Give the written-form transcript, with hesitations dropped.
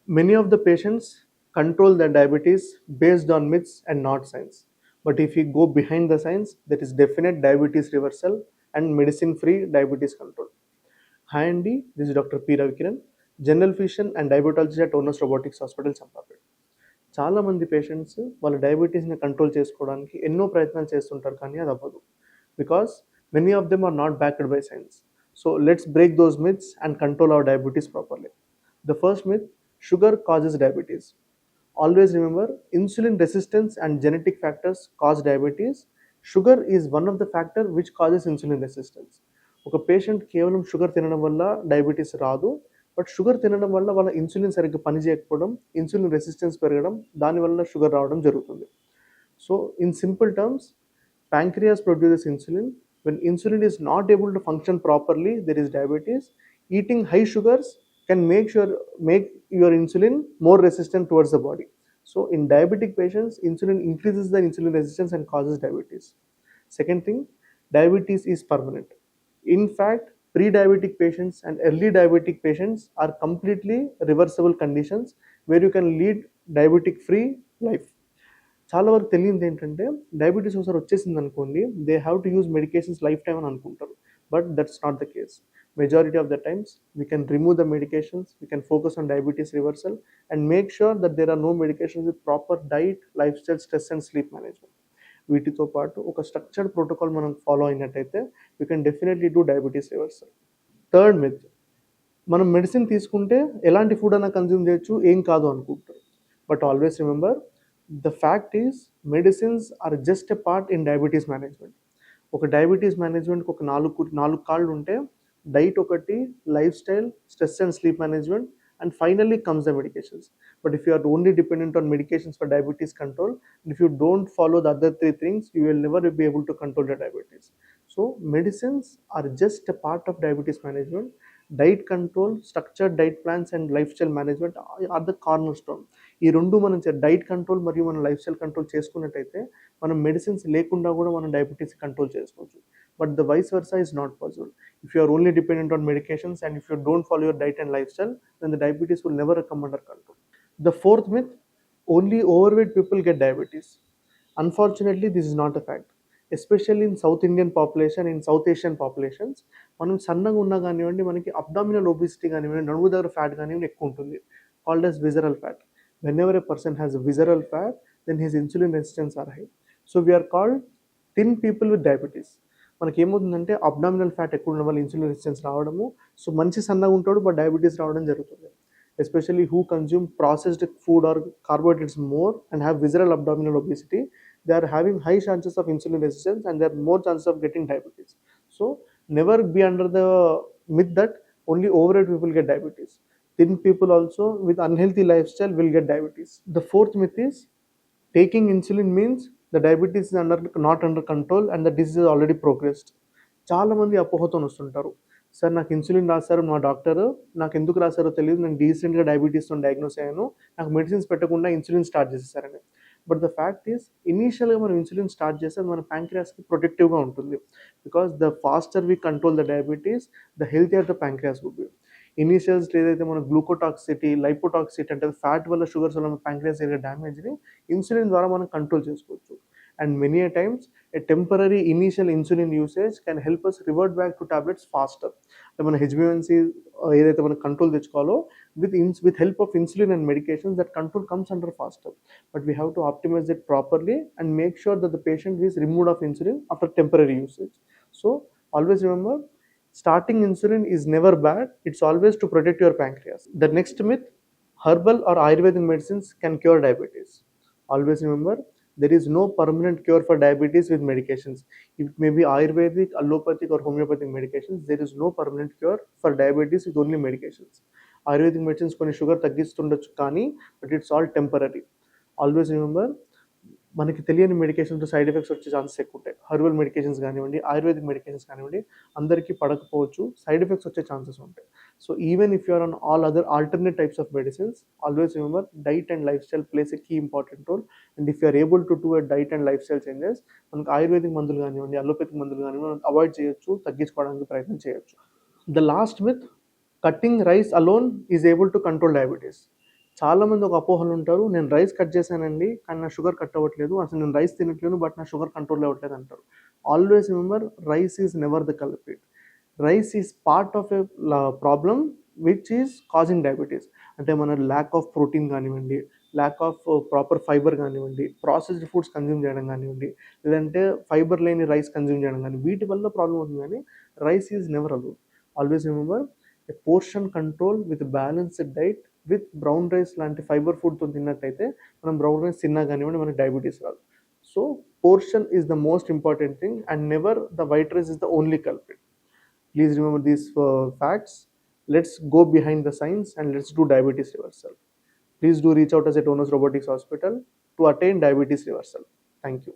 Many of the patients control their diabetes based on myths and not science. But if we go behind the science, there is definite diabetes reversal and medicine-free diabetes control. Hi Andy, this is Dr. P. Ravi Kiran, General Physician and Diabetologist at ONUS Robotic Hospitals, Champapet. చాలా మంది patients వాళ్ళ డయాబెటీస్ని control చేసుకోవడానికి ఎన్నో ప్రయత్నాలు చేస్తుంటారు కానీ అది అవ్వదు because many of them are not backed by science. So let's break those myths and control our diabetes properly. The first myth: sugar causes diabetes. Always remember, insulin resistance and genetic factors cause diabetes. Sugar is one of the factors which causes insulin resistance. ఒక patient కేవలం sugar తినడం వల్ల diabetes రాదు, but sugar తినడం వల్ల వాళ్ళ insulin సరిగ్గా పనిచేయకపోవడం, ఇన్సులిన్ రెసిస్టెన్స్ పెరగడం, దానివల్ల షుగర్ రావడం జరుగుతుంది. So in simple terms, pancreas produces insulin. When insulin is not able to function properly, there is diabetes. Eating high sugars can make your insulin more resistant towards the body. So in diabetic patients, insulin increases the insulin resistance and causes diabetes. Second thing, diabetes is permanent. In fact, pre-diabetic patients and early diabetic patients are completely reversible conditions where you can lead diabetic free life. చాలా వరకు తెలియదు ఏంటంటే diabetes ఒకసారి వచ్చేసింది అనుకోండి, they have to use medications life time అని అనుకుంటారు, but that's not the case. Majority of the times we can remove the medications, we can focus on diabetes reversal and make sure that there are no medications with proper diet, lifestyle, stress and sleep management. వీటితో పాటు ఒక structured protocol మనం follow అయినట్టయితే we can definitely do diabetes reversal. Third myth: మనం medicine తీసుకుంటే ఎలాంటి food అయినా consume చేయొచ్చు, ఏం కాదు అనుకుంటారు. But always remember, the fact is medicines are just a part in diabetes management. ఒక డయాబెటీస్ మేనేజ్మెంట్కి ఒక నాలుగు కాళ్ళు ఉంటే, డైట్ ఒకటి, lifestyle, stress and sleep management, and finally comes the medications. But if you are only dependent on medications for diabetes control, and if you don't follow the other three things, you will never be able to control your diabetes. So medicines are just a part of diabetes management. Diet control, structured diet plans and lifestyle management are the cornerstone. ఈ రెండు మనం diet control మరియు మనం life style control చేసుకున్నట్టయితే మనం medicines లేకుండా కూడా మనం డయాబెటీస్ కంట్రోల్ చేసుకోవచ్చు. But the vice versa is not possible. If you are only dependent on medications and if you don't follow your diet and lifestyle, then the diabetes will never come under control. The fourth myth: only overweight people get diabetes. Unfortunately, this is not a fact. Especially in South Indian population, in South Asian populations, మనం సన్నగా ఉన్నా కానివ్వండి, మనకి abdominal obesity కానివ్వండి, నడుము దగ్గర fat కానివ్వండి ఎక్కువ ఉంటుంది, called as visceral fat. Whenever a person has a visceral fat, then his insulin resistance are high. So we are called thin people with diabetes. మనకి ఏమవుతుందంటే అబ్డామినల్ ఫ్యాట్ ఎక్కువ ఉండడం వల్ల ఇన్సులిన్ రెసిస్టెన్స్ రావడము, సో మంచి సన్నగా ఉంటాడు బట్ డయాబెటీస్ రావడం జరుగుతుంది. Especially who consume processed food or carbohydrates more and have visceral abdominal obesity, they are having high chances of insulin resistance and there are more chances of getting diabetes. So never be under the myth that only overweight people get diabetes. Thin people also with unhealthy lifestyle will get diabetes. The fourth myth is taking insulin means the diabetes is not under control and the disease is already progressed. చాలా మంది అపోహతో వస్తుంటారు, sir నాకు insulin రాశారు మా doctor, నాకు ఎందుకు రాశారో తెలియదు, నేను రీసెంట్గా డయాబెటీస్తో డయాగ్నోస్ అయ్యాను, నాకు మెడిసిన్స్ పెట్టకుండా ఇన్సులిన్ స్టార్ట్ చేసేసారని. బట్ ద ఫ్యాక్ట్ ఈస్, ఇనీషియల్గా మనం ఇన్సులిన్ స్టార్ట్ చేస్తే మన ప్యాంక్రియాస్కి ప్రొటెక్టివ్గా ఉంటుంది, because the faster we control the diabetes, the healthier the pancreas would be. Initials ఏదైతే మన గ్లూకోటాక్సిటీ, లైపోటాక్సిటీ అంటే ఫ్యాట్ వల్ల, షుగర్స్ వల్ల మన ప్యాంక్రియాస్ జరిగే డ్యామేజ్ని ఇన్సులిన్ ద్వారా మనం కంట్రోల్ చేసుకోవచ్చు. And many a times a temporary initial insulin usage can help us revert back to tablets faster. అంటే మన హెచ్బిఎన్సీ ఏదైతే మనం control తెచ్చుకోవాలో with help of insulin and medications, that control comes under faster. But we have to optimize it properly and make sure that the patient is removed of insulin after temporary usage. So always remember, starting insulin is never bad. It's always to protect your pancreas. The next myth: herbal or Ayurvedic medicines can cure diabetes. Always remember, there is no permanent cure for diabetes with medications. It may be Ayurvedic, allopathic or homeopathic medications. There is no permanent cure for diabetes with only medications. Ayurvedic medicines కొన్ని sugar తగ్గిస్తుండొచ్చు కానీ, but it's all temporary. Always remember, మనకి తెలియని మెడికేషన్తో side effects వచ్చే chances ఎక్కువ ఉంటాయి. Herbal medications కానివ్వండి, ఆయుర్వేదిక్ మెడికేషన్స్ కానివ్వండి, అందరికీ పడకపోవచ్చు, సైడ్ ఎఫెక్ట్స్ వచ్చే ఛాన్సెస్ ఉంటాయి. So even if you're on all other alternate types of medicines, always remember, diet and lifestyle plays a key important role. And if you're able to do a diet and lifestyle changes, మనకు ayurvedic మందులు కానివ్వండి, allopathic మందులు కానివ్వండి, మనం avoid చేయొచ్చు, తగ్గించుకోవడానికి ప్రయత్నం చేయొచ్చు. The last myth: cutting rice alone is able to control diabetes. చాలామంది ఒక అపోహలు ఉంటారు, నేను రైస్ కట్ చేశానండి కానీ నా షుగర్ కట్ అవ్వట్లేదు, అసలు నేను రైస్ తినట్లేను బట్ నా షుగర్ కంట్రోల్ అవ్వట్లేదు అంటారు. Always remember, rice is never the culprit. Rice is part of a problem which is causing diabetes. అంటే మన ల్యాక్ ఆఫ్ ప్రోటీన్ కానివ్వండి, ల్యాక్ ఆఫ్ ప్రాపర్ ఫైబర్ కానివ్వండి, ప్రాసెస్డ్ ఫుడ్స్ కన్జ్యూమ్ చేయడం కానివ్వండి, లేదంటే ఫైబర్ లేని రైస్ కన్జ్యూమ్ చేయడం కానీ, వీటి వల్ల ప్రాబ్లం అవుతుంది. కానీ rice is never allowed. Always remember, a portion control with balanced diet with brown rice లాంటి ఫైబర్ ఫుడ్తో తిన్నట్టయితే మనం బ్రౌన్ రైస్ తిన్నా కానివ్వండి మనకి డయాబెటీస్ రాదు. So portion is the most important thing and never the white rice is the only culprit. Please remember these facts. Let's go behind the science and let's do diabetes reversal. Please do reach out us at ONUS Robotics Hospital to attain diabetes reversal. Thank you.